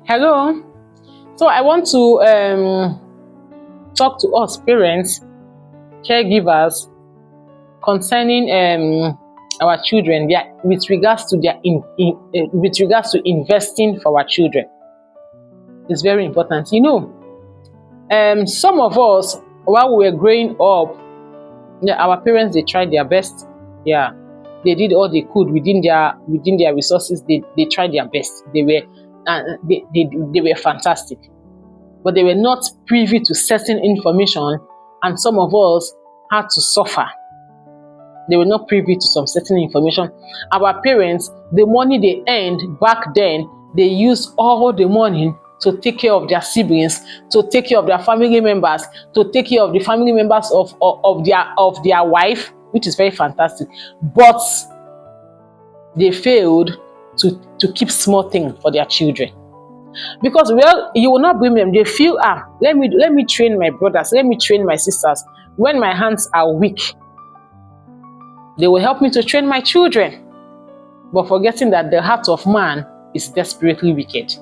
Hello. So I want to talk to us parents, caregivers concerning our children. With regards to with regards to investing for our children. It's very important. Some of us while we were growing up, yeah, our parents they tried their best. Yeah, they did all they could within their resources. They tried their best. They were fantastic, but they were not privy to certain information, and some of us had to suffer. They were not privy to some certain information. Our parents, the money they earned back then, they used all the money to take care of their siblings, to take care of their family members, to take care of the family members of their wife, which is very fantastic. But they failed to keep small things for their children. Because you will not blame them. They feel, let me train my brothers, let me train my sisters. When my hands are weak, they will help me to train my children. But forgetting that the heart of man is desperately wicked.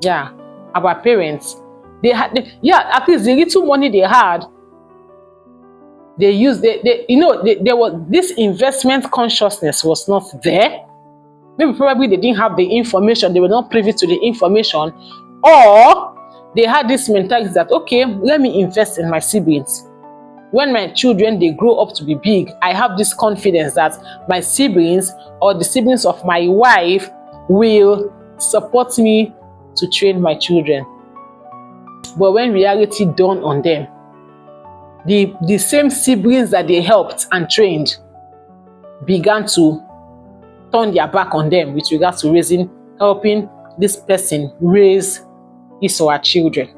Yeah, our parents, at least the little money they had, they used, there was this investment consciousness was not there. Maybe probably they didn't have the information, they were not privy to the information, or they had this mentality that, okay, let me invest in my siblings. When my children, they grow up to be big, I have this confidence that my siblings or the siblings of my wife will support me to train my children. But when reality dawned on them, the same siblings that they helped and trained began to turn their back on them with regards to helping this person raise his or her children.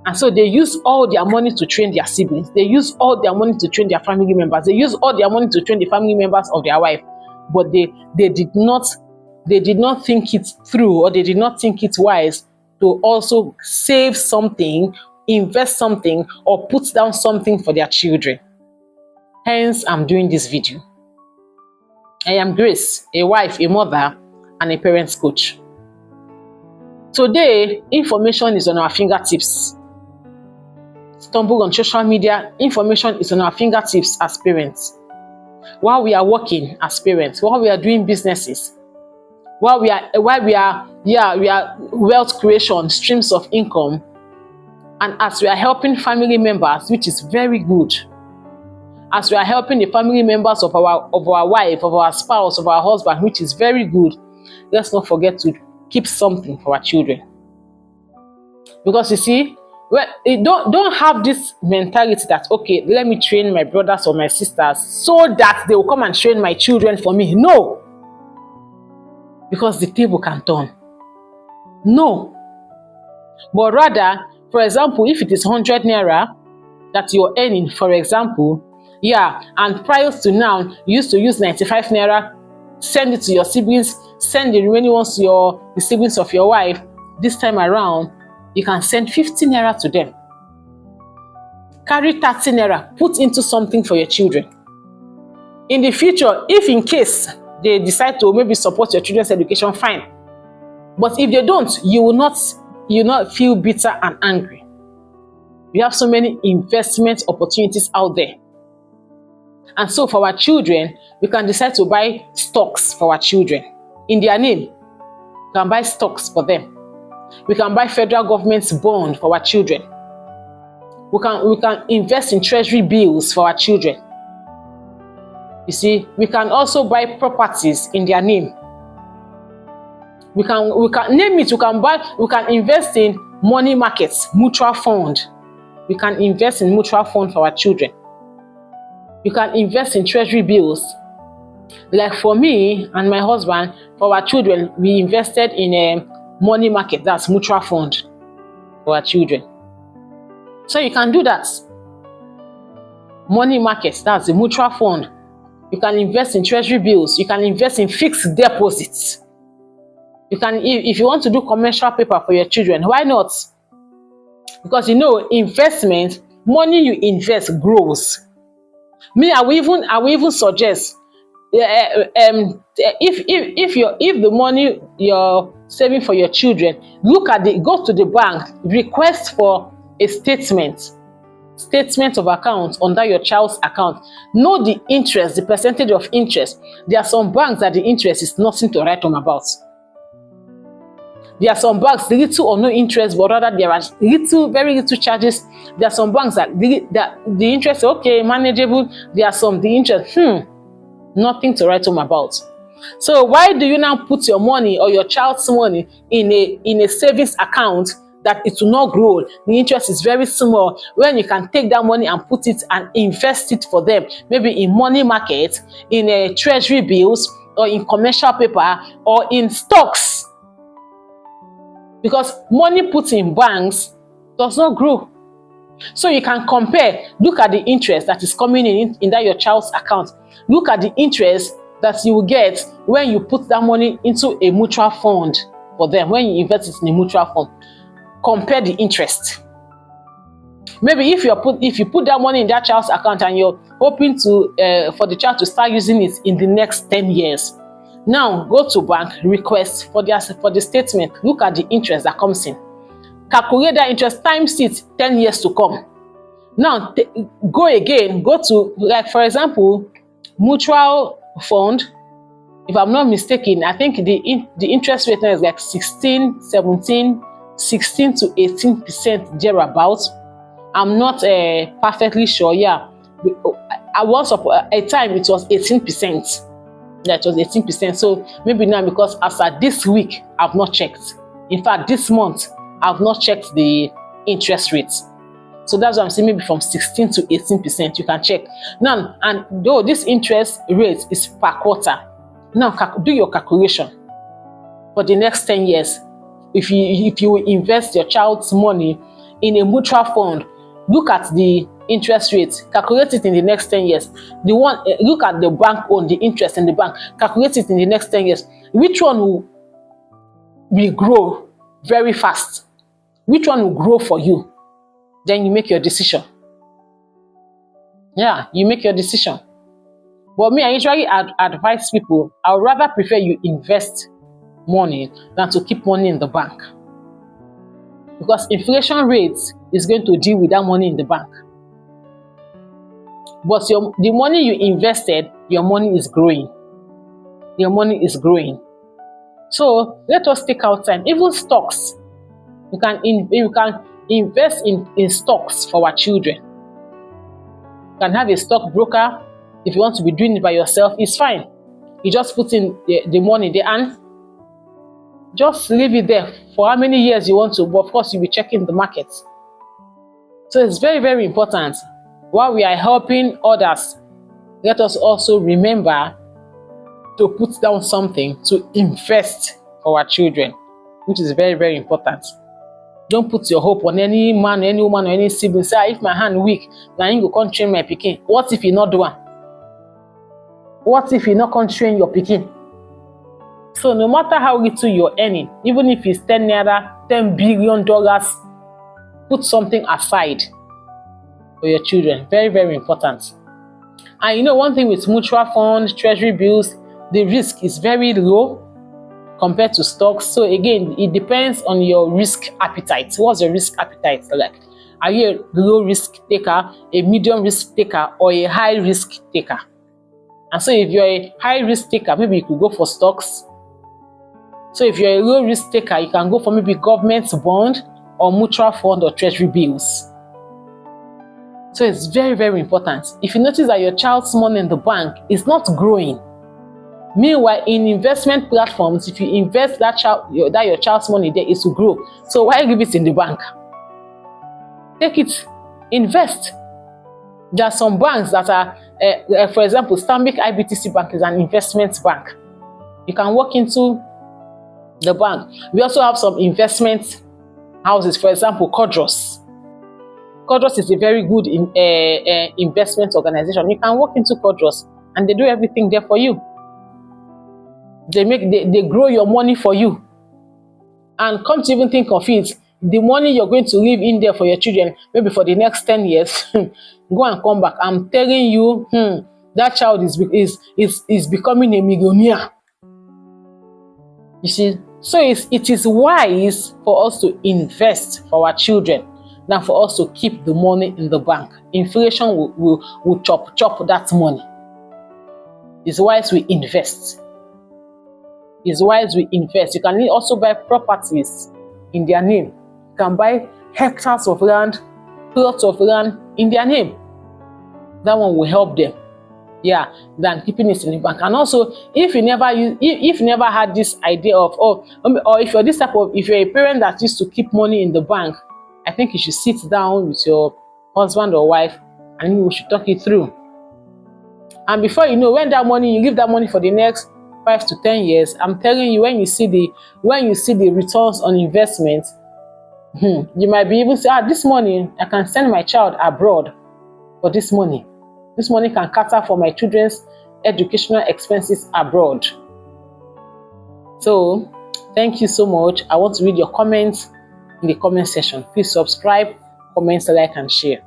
And so they use all their money to train their siblings. They use all their money to train their family members. They use all their money to train the family members of their wife. But they did not think it through, or they did not think it wise to also save something, invest something, or put down something for their children. Hence, I'm doing this video. I am Grace, a wife, a mother, and a parents coach. Today, information is on our fingertips. Stumble on social media, information is on our fingertips as parents. While we are working as parents, while we are doing businesses, while we are wealth creation, streams of income, and as we are helping family members, which is very good. As we are helping the family members of our wife, of our spouse, of our husband, which is very good, let's not forget to keep something for our children. Because you see, don't have this mentality that, okay, let me train my brothers or my sisters so that they will come and train my children for me. No. Because the table can turn. No. But rather, for example, if it is 100 naira that you're earning, for example, and prior to now, you used to use 95 naira, send it to your siblings, send the remaining ones to the siblings of your wife. This time around, you can send 50 naira to them. Carry 30 naira, put into something for your children. In the future, if in case they decide to maybe support your children's education, fine. But if they don't, you will not feel bitter and angry. We have so many investment opportunities out there. And so for our children, we can decide to buy stocks for our children. In their name, we can buy stocks for them. We can buy federal government's bond for our children. We can invest in treasury bills for our children. You see, we can also buy properties in their name. We can name it. We can invest in money markets, mutual fund. We can invest in mutual fund for our children. You can invest in treasury bills. Like for me and my husband, for our children, we invested in a money market, that's mutual fund for our children. So you can do that. Money markets, that's the mutual fund. You can invest in treasury bills. You can invest in fixed deposits. You can, if you want to do commercial paper for your children, why not? Because investment, money you invest grows. I will even suggest if the money you're saving for your children, go to the bank, request for a statement of account under your child's account. Know the interest, the percentage of interest. There are some banks that the interest is nothing to write home about. There are some banks, little or no interest, but rather there are very little charges. There are some banks that the interest, okay, manageable. There are some, the interest, nothing to write home about. So why do you now put your money or your child's money in a savings account that it will not grow? The interest is very small, when you can take that money and put it and invest it for them, maybe in money market, in treasury bills, or in commercial paper, or in stocks. Because money put in banks does not grow. So you can compare, look at the interest that is coming in that your child's account. Look at the interest that you will get when you put that money into a mutual fund for them, when you invest it in a mutual fund. Compare the interest. Maybe if you put that money in that child's account and you're hoping to for the child to start using it in the next 10 years. Now go to bank, request for the statement. Look at the interest that comes in. Calculate that interest, times it 10 years to come. Now go to, like, for example, mutual fund. If I'm not mistaken, I think the interest rate now is like 16, 17, 16 to 18% thereabouts. I'm not perfectly sure. Yeah, once upon a time it was 18%. Yeah, it was 18%. So maybe now, because as at this week, I've not checked. In fact, this month, I've not checked the interest rates. So that's what I'm saying, maybe from 16 to 18%, you can check. Now, and though this interest rate is per quarter, now do your calculation for the next 10 years. If you invest your child's money in a mutual fund, look at the interest rate, calculate it in the next 10 years. Look at the bank on the interest in the bank, calculate it in the next 10 years. Which one will grow very fast? Which one will grow for you? Then you make your decision. Yeah, you make your decision. But me, I usually advise people, I would rather prefer you invest money than to keep money in the bank. Because inflation rate is going to deal with that money in the bank. But the money you invested, your money is growing. Your money is growing. So let us take our time. Even stocks, you can invest in stocks for our children. You can have a stockbroker. If you want to be doing it by yourself, it's fine. You just put in the money there and just leave it there for how many years you want to. But of course, you'll be checking the market. So it's very, very important. While we are helping others, let us also remember to put down something to invest for our children, which is very, very important. Don't put your hope on any man, any woman, or any sibling. Say, if my hand weak, now you go come train my pikin. What if you not do one? What if you not come train your pikin? So no matter how little you're earning, even if it's 10 naira, $10 billion, put something aside for your children. Very, very important. And you know, one thing with mutual funds, treasury bills, the risk is very low compared to stocks. So again, it depends on your risk appetite. What's your risk appetite like? Are you a low risk taker, a medium risk taker, or a high risk taker? And so if you're a high risk taker, maybe you could go for stocks. So if you're a low risk taker, you can go for maybe government bond or mutual fund or treasury bills. So it's very, very important. If you notice that your child's money in the bank is not growing, meanwhile in investment platforms, if you invest that your child's money there, it will grow. So why leave it in the bank? Take it, invest. There are some banks that are, for example, Stanbic IBTC Bank is an investment bank. You can walk into the bank. We also have some investment houses, for example, Codros. Codros is a very good investment organization. You can walk into Codros and they do everything there for you. They grow your money for you. And come to even think of it, the money you're going to leave in there for your children, maybe for the next 10 years, go and come back. I'm telling you, that child is becoming a millionaire. You see, so it is wise for us to invest for our children than for us to keep the money in the bank. Inflation will chop that money. It's wise we invest. It's wise we invest. You can also buy properties in their name. You can buy hectares of land, plots of land in their name. That one will help them, yeah, than keeping it in the bank. And also, if you never had this idea of, or if you're this type of, if you're a parent that used to keep money in the bank, I think you should sit down with your husband or wife and you should talk it through. And before you know, when you leave that money for the next 5 to 10 years, I'm telling you, when you see the returns on investment, you might be able to say, this money, I can send my child abroad for this money. This money can cater for my children's educational expenses abroad. So, thank you so much. I want to read your comments in the comment section. Please subscribe, comment, like, and share.